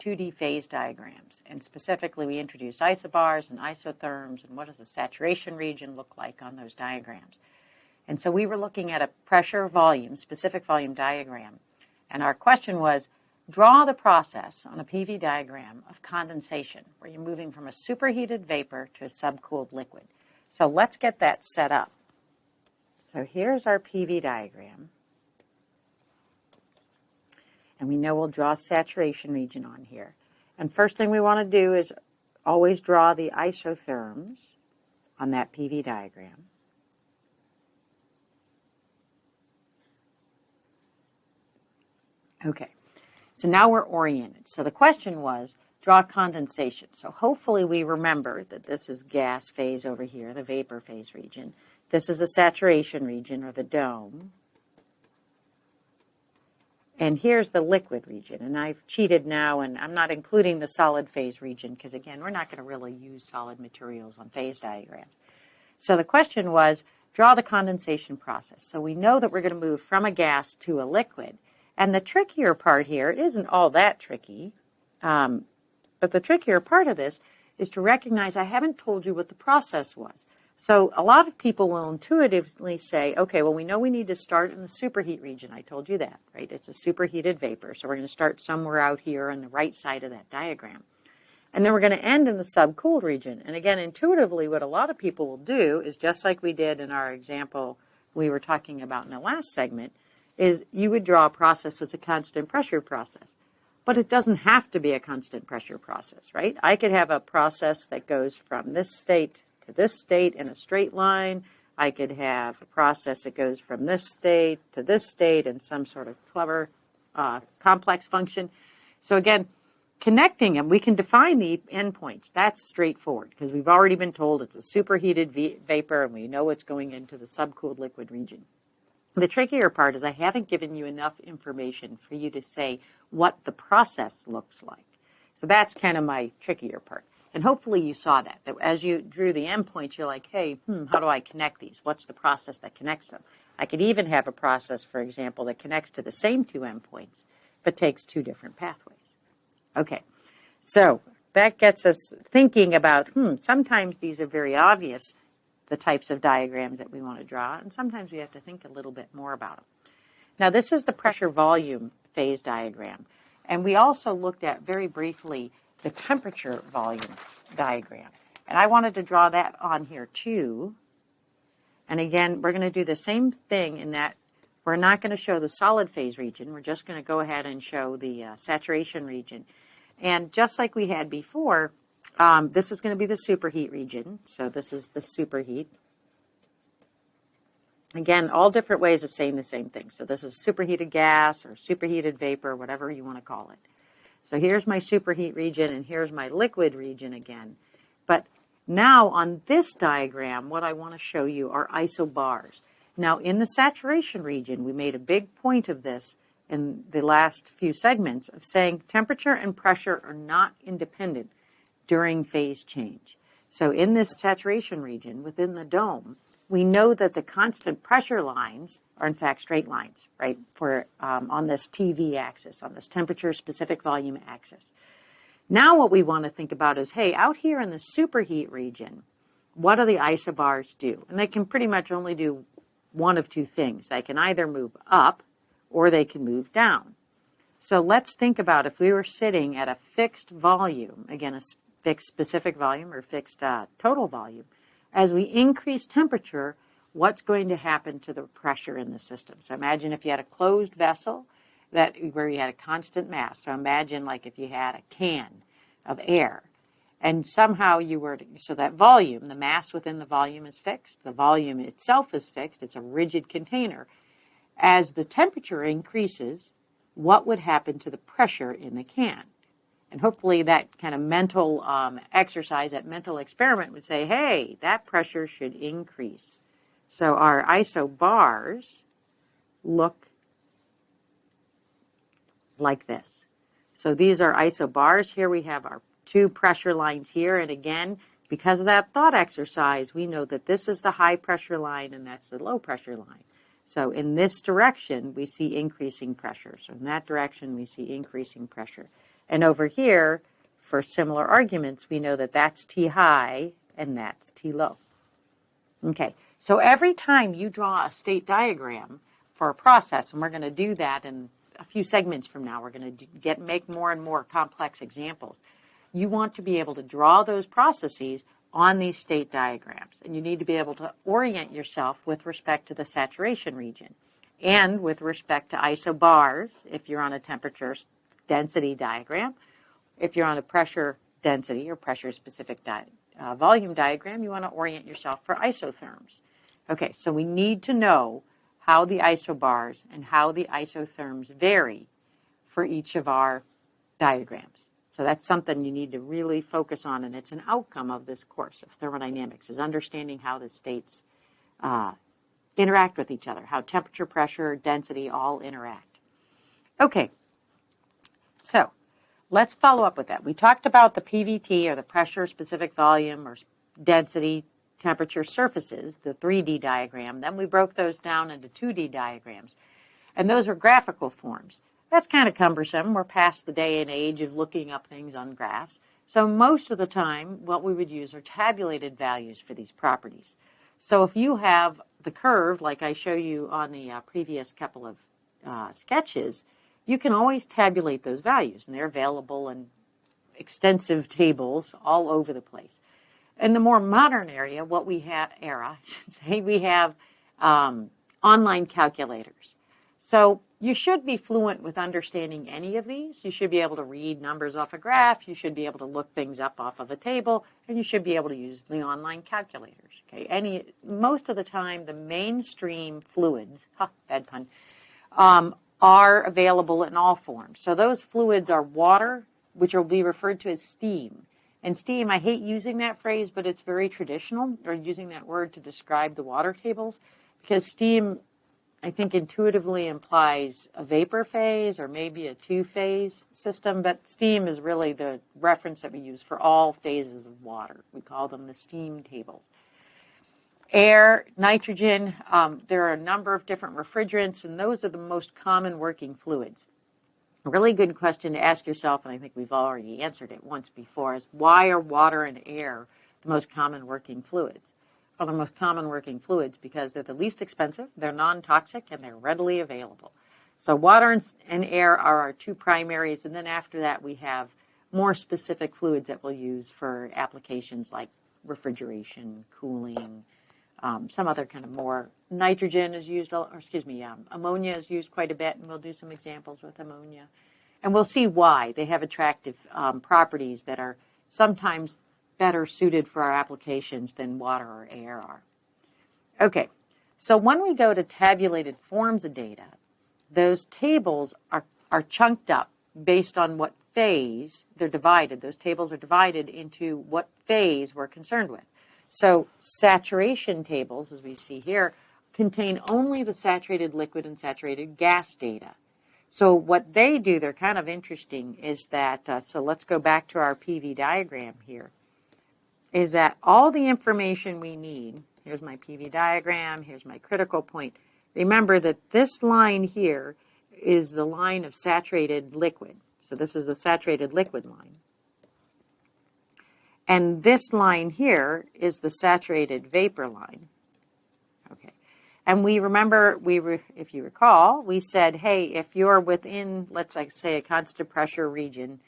2D phase diagrams. And specifically, we introduced isobars and isotherms and what does a saturation region look like on those diagrams. And so we were looking at a pressure volume, specific volume diagram. And our question was, draw the process on a PV diagram of condensation, where you're moving from a superheated vapor to a subcooled liquid. So let's get that set up. So here's our PV diagram. And we know we'll draw a saturation region on here. And first thing we want to do is always draw the isotherms on that PV diagram. Okay, so now we're oriented. So the question was, draw condensation. So hopefully we remember that this is gas phase over here, the vapor phase region. This is a saturation region, or the dome. And here's the liquid region. And I've cheated now, and I'm not including the solid phase region, because again, we're not going to really use solid materials on phase diagrams. So the question was, draw the condensation process. So we know that we're going to move from a gas to a liquid. And the trickier part here, it isn't all that tricky, but the trickier part of this is to recognize I haven't told you what the process was. So a lot of people will intuitively say, okay, well, we know we need to start in the superheat region. I told you that, right? It's a superheated vapor. So we're going to start somewhere out here on the right side of that diagram. And then we're going to end in the subcooled region. And again, intuitively, what a lot of people will do is just like we did in our example we were talking about in the last segment, is you would draw a process that's a constant pressure process. But it doesn't have to be a constant pressure process, right? I could have a process that goes from this state to this state in a straight line. I could have a process that goes from this state to this state in some sort of clever complex function. So again, connecting them, we can define the endpoints. That's straightforward because we've already been told it's a superheated vapor and we know it's going into the subcooled liquid region. The trickier part is I haven't given you enough information for you to say what the process looks like. So that's kind of my trickier part. And hopefully you saw that as you drew the endpoints, you're like, hey, how do I connect these? What's the process that connects them? I could even have a process, for example, that connects to the same two endpoints, but takes two different pathways. Okay, so that gets us thinking about, sometimes these are very obvious, the types of diagrams that we want to draw, and sometimes we have to think a little bit more about them. Now, this is the pressure volume phase diagram, and we also looked at very briefly the temperature volume diagram, and I wanted to draw that on here too. And again, we're going to do the same thing in that we're not going to show the solid phase region. We're just going to go ahead and show the saturation region. And just like we had before, this is going to be the superheat region. So this is the superheat. Again, all different ways of saying the same thing. So this is superheated gas or superheated vapor, whatever you want to call it. So here's my superheat region and here's my liquid region again. But now on this diagram, what I want to show you are isobars. Now in the saturation region, we made a big point of this in the last few segments of saying temperature and pressure are not independent during phase change. So in this saturation region within the dome, we know that the constant pressure lines are in fact straight lines, right, for on this TV axis, on this temperature specific volume axis. Now what we want to think about is, hey, out here in the superheat region, what do the isobars do? And they can pretty much only do one of two things. They can either move up or they can move down. So let's think about if we were sitting at a fixed volume, again, a fixed specific volume or fixed total volume. As we increase temperature, what's going to happen to the pressure in the system? So imagine if you had a closed vessel where you had a constant mass. So imagine like if you had a can of air and somehow so that volume, the mass within the volume is fixed. The volume itself is fixed. It's a rigid container. As the temperature increases, what would happen to the pressure in the can? And hopefully that kind of mental exercise, that mental experiment would say, hey, that pressure should increase. So our isobars look like this. So these are isobars. Here we have our two pressure lines here. And again, because of that thought exercise, we know that this is the high pressure line and that's the low pressure line. So in this direction, we see increasing pressure. So in that direction, we see increasing pressure. And over here, for similar arguments, we know that that's T high and that's T low. Okay, so every time you draw a state diagram for a process, and we're going to do that in a few segments from now, we're going to make more and more complex examples. You want to be able to draw those processes on these state diagrams, and you need to be able to orient yourself with respect to the saturation region and with respect to isobars if you're on a temperature density diagram. If you're on a pressure density or pressure specific volume diagram, you want to orient yourself for isotherms. Okay, so we need to know how the isobars and how the isotherms vary for each of our diagrams. So that's something you need to really focus on, and it's an outcome of this course of thermodynamics, is understanding how the states interact with each other, how temperature, pressure, density all interact. Okay, so let's follow up with that. We talked about the PVT, or the pressure, specific volume, or density, temperature surfaces, the 3D diagram. Then we broke those down into 2D diagrams, and those were graphical forms. That's kind of cumbersome. We're past the day and age of looking up things on graphs. So most of the time, what we would use are tabulated values for these properties. So if you have the curve, like I show you on the previous couple of sketches, you can always tabulate those values, and they're available in extensive tables all over the place. In the more modern area, what we have, I should say, we have online calculators. So you should be fluent with understanding any of these. You should be able to read numbers off a graph. You should be able to look things up off of a table, and you should be able to use the online calculators. Okay, most of the time, the mainstream fluids, bad pun, are available in all forms. So those fluids are water, which will be referred to as steam. And steam, I hate using that phrase, but it's very traditional, or using that word to describe the water tables, because steam, I think, intuitively implies a vapor phase or maybe a two-phase system, but steam is really the reference that we use for all phases of water. We call them the steam tables. Air, nitrogen, there are a number of different refrigerants, and those are the most common working fluids. A really good question to ask yourself, and I think we've already answered it once before, is why are water and air the most common working fluids? Well, the most common working fluids because they're the least expensive, they're non-toxic, and they're readily available. So water and air are our two primaries, and then after that we have more specific fluids that we'll use for applications like refrigeration, cooling, some other kind of more. Nitrogen is used, ammonia is used quite a bit, and we'll do some examples with ammonia. And we'll see why. They have attractive properties that are sometimes better suited for our applications than water or air are. Okay, so when we go to tabulated forms of data, those tables are chunked up based on what phase they're divided. Those tables are divided into what phase we're concerned with. So saturation tables, as we see here, contain only the saturated liquid and saturated gas data. So what they do, they're kind of interesting, is that, so let's go back to our PV diagram here, is that all the information we need, here's my PV diagram, here's my critical point. Remember that this line here is the line of saturated liquid. So this is the saturated liquid line. And this line here is the saturated vapor line. Okay. And we remember, if you recall, we said, hey, if you're within, let's say, a constant pressure region,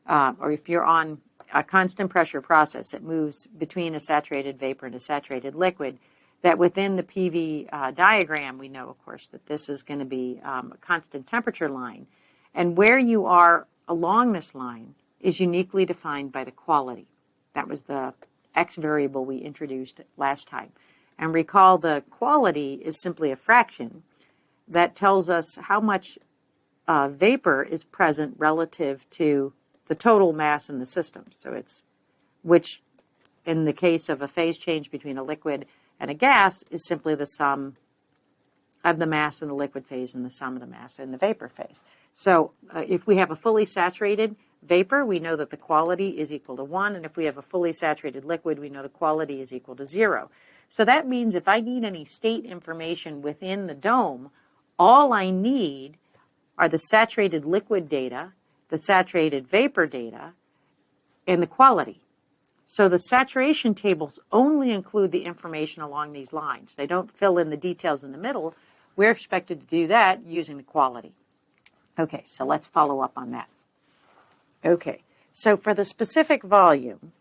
or if you're on a constant pressure process that moves between a saturated vapor and a saturated liquid, that within the PV diagram, we know, of course, that this is going to be a constant temperature line. And where you are along this line is uniquely defined by the quality. That was the X variable we introduced last time. And recall, the quality is simply a fraction that tells us how much vapor is present relative to the total mass in the system. So it's, which in the case of a phase change between a liquid and a gas, is simply the sum of the mass in the liquid phase and the sum of the mass in the vapor phase. So if we have a fully saturated vapor, we know that the quality is equal to 1, and if we have a fully saturated liquid, we know the quality is equal to 0. So that means if I need any state information within the dome, all I need are the saturated liquid data the saturated vapor data, and the quality. So the saturation tables only include the information along these lines. They don't fill in the details in the middle. We're expected to do that using the quality. Okay, so let's follow up on that. Okay, so for the specific volume,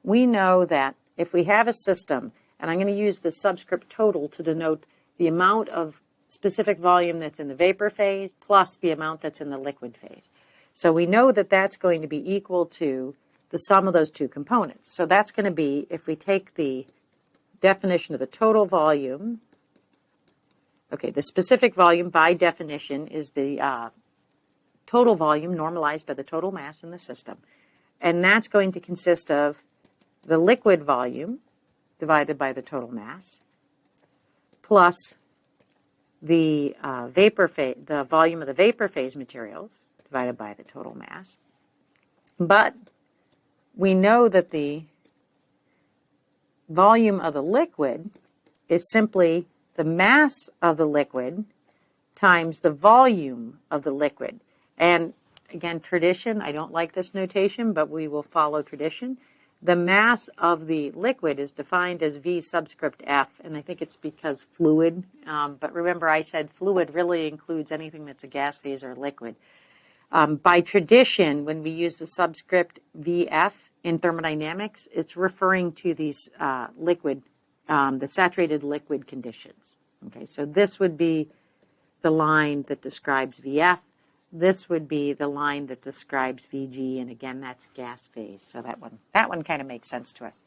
we know that if we have a system, and I'm going to use the subscript total to denote the amount of specific volume that's in the vapor phase plus the amount that's in the liquid phase. So we know that that's going to be equal to the sum of those two components. So that's going to be, if we take the definition of the total volume, okay, the specific volume by definition is the total volume normalized by the total mass in the system. And that's going to consist of the liquid volume divided by the total mass plus the the volume of the vapor phase materials divided by the total mass. But we know that the volume of the liquid is simply the mass of the liquid times the volume of the liquid. And again, tradition, I don't like this notation, but we will follow tradition. The mass of the liquid is defined as V subscript F, and I think it's because fluid, but remember I said fluid really includes anything that's a gas phase or liquid. By tradition, when we use the subscript VF in thermodynamics, it's referring to these the saturated liquid conditions. Okay, so this would be the line that describes VF. This would be the line that describes VG, and again, that's gas phase. So that one kind of makes sense to us.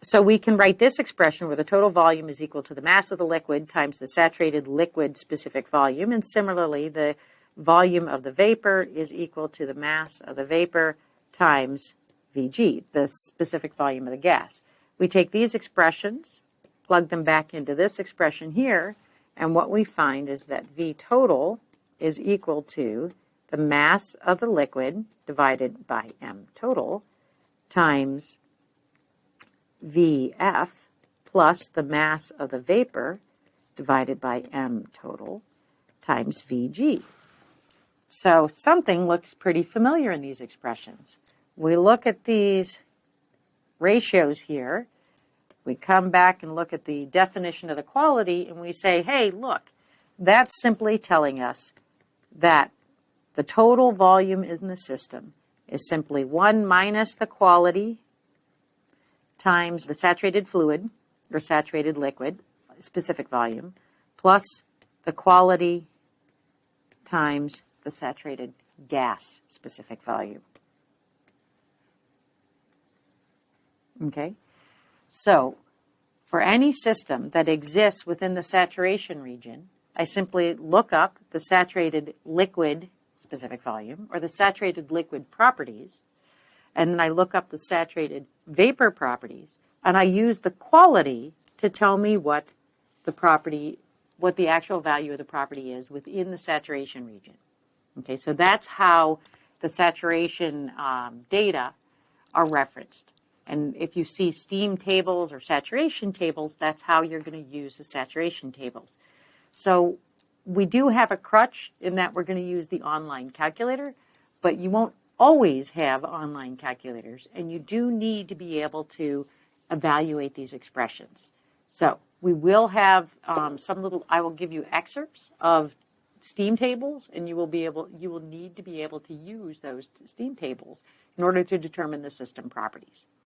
So we can write this expression where the total volume is equal to the mass of the liquid times the saturated liquid specific volume, and similarly, the volume of the vapor is equal to the mass of the vapor times Vg, the specific volume of the gas. We take these expressions, plug them back into this expression here, and what we find is that V total is equal to the mass of the liquid divided by M total times Vf plus the mass of the vapor divided by M total times Vg. So something looks pretty familiar in these expressions. We look at these ratios here. We come back and look at the definition of the quality, and we say, hey, look, that's simply telling us that the total volume in the system is simply 1 minus the quality times the saturated fluid or saturated liquid, specific volume, plus the quality times the saturated gas, specific volume. Okay? So, for any system that exists within the saturation region, I simply look up the saturated liquid specific volume or the saturated liquid properties, and then I look up the saturated vapor properties, and I use the quality to tell me what the actual value of the property is within the saturation region. Okay, so that's how the saturation data are referenced. And if you see steam tables or saturation tables, that's how you're going to use the saturation tables. So we do have a crutch in that we're going to use the online calculator, but you won't always have online calculators, and you do need to be able to evaluate these expressions. So we will have I will give you excerpts of steam tables, and you will need to be able to use those steam tables in order to determine the system properties.